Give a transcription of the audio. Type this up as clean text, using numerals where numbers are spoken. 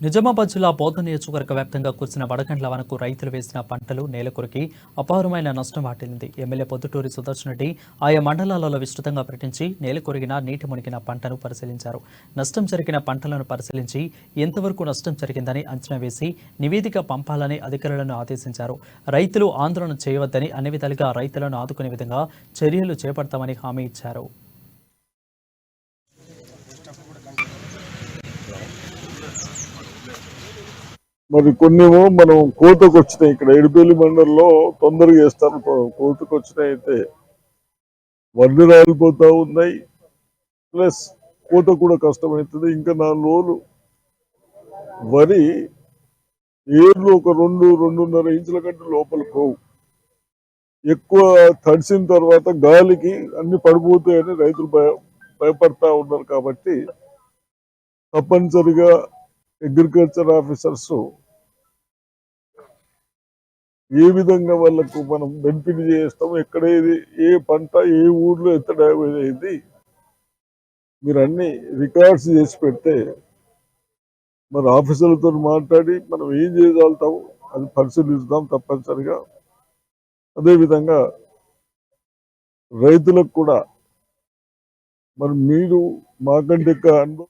నిజామాబాద్ జిల్లా బోధన నియోజకవర్గ వ్యాప్తంగా కురిసిన వడగండ్ల వానకు రైతులు వేసిన పంటలు నేలకొరికి అపారమైన నష్టం వాటిల్లింది. ఎమ్మెల్యే పొద్దుటూరి సుదర్శన్ రెడ్డి ఆయా మండలాలలో విస్తృతంగా పర్యటించి నేలకొరిగిన నీటి మునిగిన పంటను పరిశీలించారు. నష్టం జరిగిన పంటలను పరిశీలించి ఎంతవరకు నష్టం జరిగిందని అంచనా వేసి నివేదిక పంపాలని అధికారులను ఆదేశించారు. రైతులు ఆందోళన చేయవద్దని, అన్ని విధాలుగా రైతులను ఆదుకునే విధంగా చర్యలు చేపడతామని హామీ ఇచ్చారు. మరి కొన్నేమో మనం కోతకు వచ్చినాయి. ఇక్కడ ఎడిపల్లి మండలంలో తొందరగా వేస్తారు. కోతకు వచ్చినాయి అయితే వడ్లు రాలిపోతా ఉన్నాయి. ప్లస్ కోత కూడా కష్టమవుతుంది. ఇంకా 4 రోజులు వరి ఏర్లు ఒక 2-2.5 ఇంచుల కంటే లోపల పోవు. ఎక్కువ తడిసిన తర్వాత గాలికి అన్ని పడిపోతాయని రైతులు భయపడతా ఉన్నారు. కాబట్టి తప్పనిసరిగా అగ్రికల్చర్ ఆఫీసర్స్ ఏ విధంగా వాళ్ళకు మనం బెనిఫిట్ చేస్తాం, ఎక్కడ ఏ పంట ఏ ఊర్లో ఎంత డ్యామేజ్ అయింది మీరు అన్ని రికార్డ్స్ చేసి పెడితే మన ఆఫీసర్లతో మాట్లాడి మనం ఏం చేయగలుగుతాము అది పరిశీలిస్తాం తప్పనిసరిగా. అదేవిధంగా రైతులకు కూడా మరి మీరు మాకంటే ఎక్కువ అనుభవం